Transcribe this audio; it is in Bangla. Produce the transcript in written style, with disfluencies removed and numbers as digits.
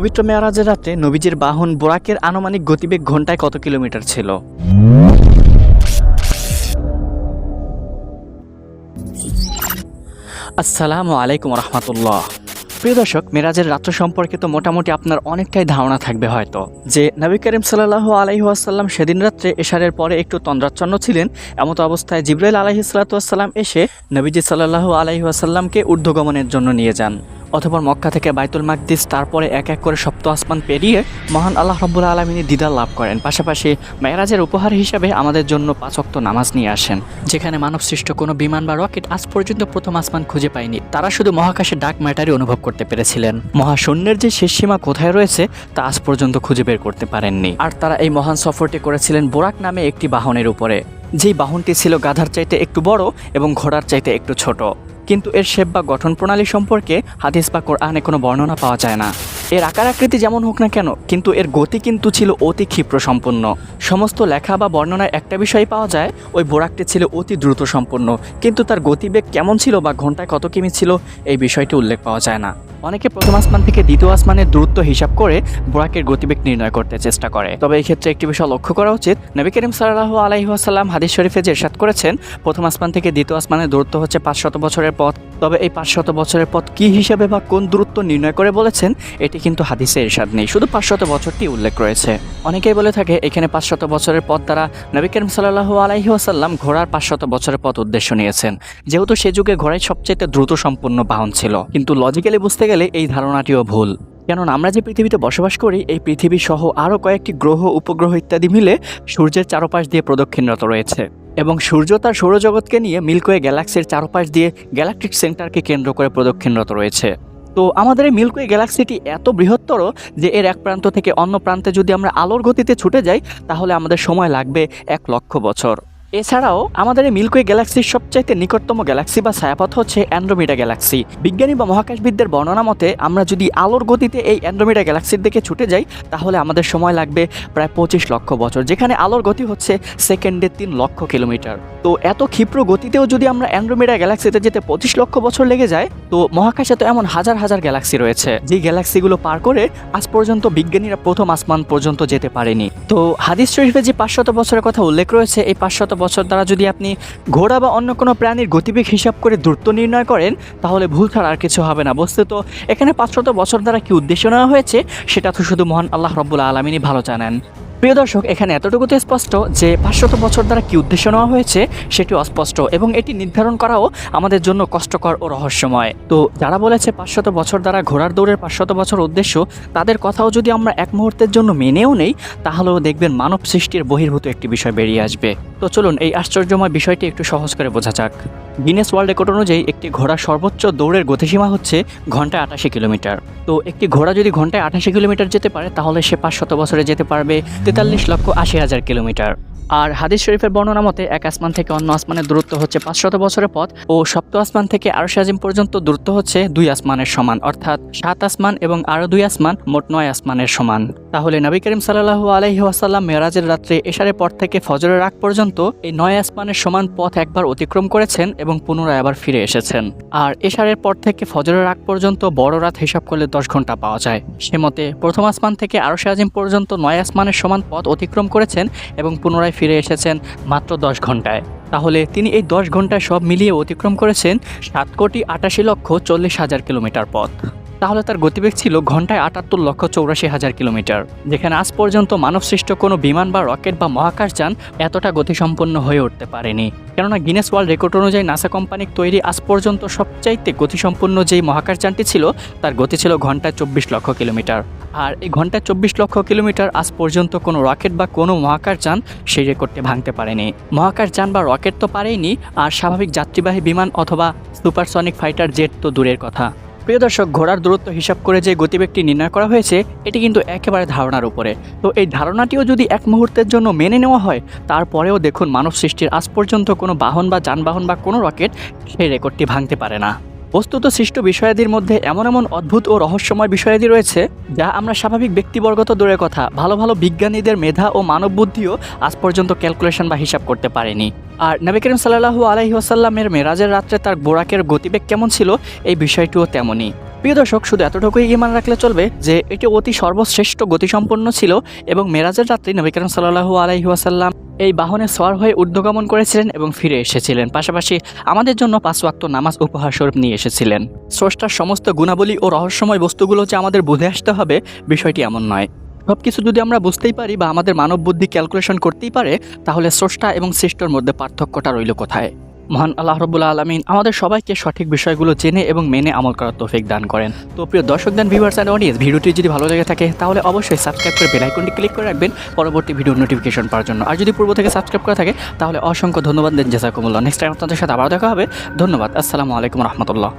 পবিত্র মেরাজের রাতে নবীজির বাহন বোরাকের আনুমানিক গতিবেগ ঘন্টায় কত কিলোমিটার ছিল? আসসালামু আলাইকুম রহমতুল্লাহ। প্রিয় দর্শক, মেরাজের রাত্র সম্পর্কে তো মোটামুটি আপনার অনেকটাই ধারণা থাকবে হয়তো, যে নবী করিম সাল্লাল্লাহু আলাইহি ওয়াসাল্লাম সেদিন রাত্রে এশারের পরে একটু তন্দ্রাচ্ছন্ন ছিলেন। এমত অবস্থায় জিবরাইল আলাইহিস সালাতু ওয়াসসালাম এসে নবীজি সাল্লাল্লাহু আলাইহি ওয়াসাল্লামকে ঊর্ধ্বগমনের জন্য নিয়ে যান। অতঃপর মক্কা থেকে বাইতুল মাকদিস, তারপরে এক এক করে সপ্ত আসমান পেরিয়ে মহান আল্লাহ রাব্বুল আলামিনের দিদার লাভ করেন। পাশাপাশি মেরাজের উপহার হিসাবে আমাদের জন্য 5 ওয়াক্ত নামাজ নিয়ে আসেন, যেখানে মানব সৃষ্ট কোনো বিমান বা রকেট আজ পর্যন্ত প্রথম আসমান খুঁজে পায়নি। তারা শুধু মহাকাশে ডার্ক ম্যাটারই অনুভব করতে পেরেছিলেন। মহাশূন্যের যে শেষ সীমা কোথায় রয়েছে তা আজ পর্যন্ত খুঁজে বের করতে পারেননি। আর তারা এই মহান সফরটি করেছিলেন বোরাক নামে একটি বাহনের উপরে, যেই বাহনটি ছিল গাধার চাইতে একটু বড় এবং ঘোড়ার চাইতে একটু ছোট। কিন্তু এর শেপ বা গঠন প্রণালী সম্পর্কে হাদিস বা কোরআনে কোনো বর্ণনা পাওয়া যায় না। এর আকার আকৃতি যেমন হোক না কেন, কিন্তু এর গতি কিন্তু ছিল অতি ক্ষিপ্র সম্পন্ন। সমস্ত লেখা বা বর্ণনায় একটা বিষয় পাওয়া যায়, ওই বোরাকটি ছিল অতি দ্রুত সম্পন্ন, কিন্তু তার গতিবেগ কেমন ছিল বা ঘন্টায় কত কিমি ছিল এই বিষয়টি উল্লেখ পাওয়া যায় না। অনেকে প্রথম আসমান থেকে দ্বিতীয় আসমানের দূরত্ব হিসাব করে বোরাকের গতিবেগ নির্ণয় করতে চেষ্টা করে। তবে এই ক্ষেত্রে একটি বিষয় লক্ষ্য করা উচিত, নবী করিম সাল্লাল্লাহু আলাইহি ওয়াসাল্লাম হাদিস শরীফে যে ইরশাদ করেছেন, প্রথম আসমান থেকে দ্বিতীয় আসমানের দূরত্ব হচ্ছে 500 বছরের পথ। তবে এই 500 বছরের পথ কী হিসাবে বা কোন দূরত্ব নির্ণয় করে বলেছেন, এটি কিন্তু হাদিসে ইরশাদ নেই, শুধু 500 বছরটি উল্লেখ রয়েছে। অনেকেই বলে থাকে এখানে 500 বছরের পথ দ্বারা নবী করিম সাল্লাল্লাহু আলাইহি ওয়াসাল্লাম ঘোড়ার 500 বছরের পথ উদ্দেশ্য নিয়েছেন, যেহেতু সে যুগে ঘোড়াই সবচেয়ে দ্রুত সম্পন্ন বাহন ছিল। কিন্তু লজিক্যালি বুঝতে গেলে এই ধারণাটিও ভুল, কেননা আমরা যে পৃথিবীতে বসবাস করি, এই পৃথিবী সহ আরও কয়েকটি গ্রহ, উপগ্রহ ইত্যাদি মিলে সূর্যের চারপাশ দিয়ে প্রদক্ষিণরত রয়েছে, এবং সূর্য তার সৌরজগৎকে নিয়ে মিল্কওয়ে গ্যালাক্সির চারপাশ দিয়ে গ্যালাকটিক সেন্টারকে কেন্দ্র করে প্রদক্ষিণরত রয়েছে। তো আমাদের এই মিল্কওয়ে গ্যালাক্সিটি এত বৃহত্তর যে এর এক প্রান্ত থেকে অন্য প্রান্তে যদি আমরা আলোর গতিতে ছুটে যাই, তাহলে আমাদের সময় লাগবে 1 লক্ষ বছর। এছাড়াও আমাদের এই মিল্কওয়ে গ্যালাক্সির সবচাইতে নিকটতম গ্যালাক্সি বা ছায়াপথ হচ্ছে অ্যান্ড্রোমিডা গ্যালাক্সি। বিজ্ঞানী বা মহাকাশবিদদের বর্ণনা মতে আমরা যদি আলোর গতিতে এই অ্যান্ড্রোমিডা গ্যালাক্সির দিকে ছুটে যাই, তাহলে আমাদের সময় লাগবে প্রায় 25 লক্ষ বছর, যেখানে আলোর গতি হচ্ছে সেকেন্ডে 3 লক্ষ কিলোমিটার। তো এত ক্ষিপ্র গতিতেও যদি আমরা অ্যান্ড্রোমিডা গ্যালাক্সিতে যেতে 25 লক্ষ বছর লেগে যায়, তো মহাকাশে তো এমন হাজার হাজার গ্যালাক্সি রয়েছে, যে গ্যালাক্সিগুলো পার করে আজ পর্যন্ত বিজ্ঞানীরা প্রথম আসমান পর্যন্ত যেতে পারেনি। তো হাদিস শরীফে যে 500 বছরের কথা উল্লেখ রয়েছে, এই 500 বছর দ্বারা যদি আপনি ঘোড়া বা অন্য কোনো প্রাণীর গতিবেগ হিসাব করে দূরত্ব নির্ণয় করেন, তাহলে ভুল ছাড়া আর কিছু হবে না। বস্তুত এখানে 500 বছর দ্বারা কি উদ্দেশ্য নেওয়া হয়েছে, সেটা তো শুধু মহান আল্লাহ রাব্বুল আলামিনই ভালো জানেন। প্রিয় দর্শক, এখানে এতটুকুতে স্পষ্ট যে 500 বছর দ্বারা কি উদ্দেশ্য নেওয়া হয়েছে সেটি অস্পষ্ট, এবং এটি নির্ধারণ করাও আমাদের জন্য কষ্টকর ও রহস্যময়। তো যারা বলেছে 500 বছর দ্বারা ঘোড়ার দৌড়ের 500 বছর উদ্দেশ্য, তাদের কথাও যদি আমরা এক মুহূর্তের জন্য মেনেও নেই, তাহলেও দেখবেন মানব সৃষ্টির বহির্ভূত একটি বিষয় বেরিয়ে আসবে। তো চলুন এই আশ্চর্যময় বিষয়টি একটু সহজ করে বোঝা যাক। গিনেস ওয়ার্ল্ড রেকর্ড অনুযায়ী একটি ঘোড়ার সর্বোচ্চ দৌড়ের গতিসীমা হচ্ছে ঘন্টায় 88 কিলোমিটার। তো একটি ঘোড়া যদি ঘন্টায় 88 কিলোমিটার যেতে পারে, তাহলে সে 500 বছরে যেতে পারবে 43,80,000 কিলোমিটার। আর হাদিস শরীফের বর্ণনা মতে এক আসমান থেকে অন্য আসমানের দূরত্ব হচ্ছে 500 বছরের পথ, ও সপ্ত আসমান থেকে আরশ আজিম পর্যন্ত দূরত্ব হচ্ছে 2 আসমানের সমান, অর্থাৎ 7 আসমান এবং আরও 2 আসমান, মোট 9 আসমানের সমান। তাহলে নবী করিম সাল্লাল্লাহু আলাইহি ওয়াসাল্লাম মেরাজের রাত্রে এশারের পর থেকে ফজরের আগ পর্যন্ত এই 9 আসমানের সমান পথ একবার অতিক্রম করেছেন এবং পুনরায় আবার ফিরে এসেছেন। আর এশারের পর থেকে ফজরের আগ পর্যন্ত বড় রাত হিসাব করলে 10 ঘন্টা পাওয়া যায়। সে মতে প্রথম আসমান থেকে আরশ আজিম পর্যন্ত 9 আসমানের সমান পথ অতিক্রম করেছেন এবং পুনরায় ফিরে এসেছেন মাত্র 10 ঘন্টায়। তাহলে তিনি এই 10 ঘন্টায় সব মিলিয়ে অতিক্রম করেছেন 7,88,40,000 কিলোমিটার পথ। তাহলে তার গতিবেগ ছিল ঘন্টায় 78,84,000 কিলোমিটার, যেখানে আজ পর্যন্ত মানবসৃষ্ট কোনো বিমান বা রকেট বা মহাকাশযান এতটা গতিসম্পন্ন হয়ে উঠতে পারেনি। কেননা গিনেস ওয়ার্ল্ড রেকর্ড অনুযায়ী নাসা কোম্পানির তৈরি আজ পর্যন্ত সবচাইতে গতিসম্পন্ন যেই মহাকাশযানটি ছিল, তার গতি ছিল ঘন্টায় 24 লক্ষ কিলোমিটার। আর এই ঘন্টায় 24 লক্ষ কিলোমিটার আজ পর্যন্ত কোনো রকেট বা কোনো মহাকাশযান সেই রেকর্ডটি ভাঙতে পারেনি। মহাকাশযান বা রকেট তো পারেইনি, আর স্বাভাবিক যাত্রীবাহী বিমান অথবা সুপারসনিক ফাইটার জেট তো দূরের কথা। প্রিয় দর্শক, ঘোড়ার দূরত্ব হিসাব করে যে গতিবেগটি নির্ণয় করা হয়েছে, এটি কিন্তু একেবারে ধারণার উপরে। তো এই ধারণাটিও যদি এক মুহূর্তের জন্য মেনে নেওয়া হয়, তারপরেও দেখুন মানব সৃষ্টির আজ পর্যন্ত কোনো বাহন বা যানবাহন বা কোনো রকেট সেই রেকর্ডটি ভাঙতে পারে না। বস্তুত সৃষ্ট বিষয়াদির মধ্যে এমন এমন অদ্ভুত ও রহস্যময় বিষয়াদি রয়েছে, যা আমরা স্বাভাবিক ব্যক্তিবর্গ তো দূরের কথা, ভালো ভালো বিজ্ঞানীদের মেধা ও মানব বুদ্ধিও আজ পর্যন্ত ক্যালকুলেশন বা হিসাব করতে পারেনি। আর নবী করিম সাল্লাল্লাহু আলাইহি ওয়াসাল্লামের মেরাজের রাত্রে তার বোরাকের গতিবেগ কেমন ছিল, এই বিষয়টিও তেমনই। প্রিয় দর্শক, শুধু এতটুকুই ঈমান রাখলে চলবে যে এটি অতি সর্বশ্রেষ্ঠ গতিসম্পন্ন ছিল এবং মেরাজের রাত্রি নবী করিম সাল্লাল্লাহু আলাইহি ওয়াসাল্লাম এই বাহনে সওয়ার হয়ে ঊর্ধ্বগমন করেছিলেন এবং ফিরে এসেছিলেন। পাশাপাশি আমাদের জন্য 5 ওয়াক্ত নামাজ উপহার স্বরূপ নিয়ে এসেছিলেন। স্রষ্টার সমস্ত গুণাবলী ও রহস্যময় বস্তুগুলো যে আমাদের বুঝে আসতে হবে, বিষয়টি এমন নয়। সব কিছু যদি আমরা বুঝতেই পারি বা আমাদের মানব বুদ্ধি ক্যালকুলেশন করতেই পারে, তাহলে স্রষ্টা এবং সৃষ্টর মধ্যে পার্থক্যটা রইল কোথায়? মহান আল্লাহ রাব্বুল আলামিন আমাদের সবাইকে সঠিক বিষয়গুলো জেনে এবং মেনে আমল করার তৌফিক দান করেন। তো প্রিয় দর্শক দেন, ভিউয়ার্স এন্ড অডিয়েন্স, ভিডিওটি যদি ভালো লেগে থাকে তাহলে অবশ্যই সাবস্ক্রাইব করে বেল আইকনটি ক্লিক করে রাখবেন পরবর্তী ভিডিও নোটিফিকেশন পাওয়ার জন্য। আর যদি পূর্ব থেকে সাবস্ক্রাইব করা থাকে তাহলে অসংখ্য ধন্যবাদ দেন। জাযাকুমুল্লাহ। নেক্সট টাইম আপনাদের সাথে আবার দেখা হবে। ধন্যবাদ। আসসালামু আলাইকুম রহমতুল্লাহ।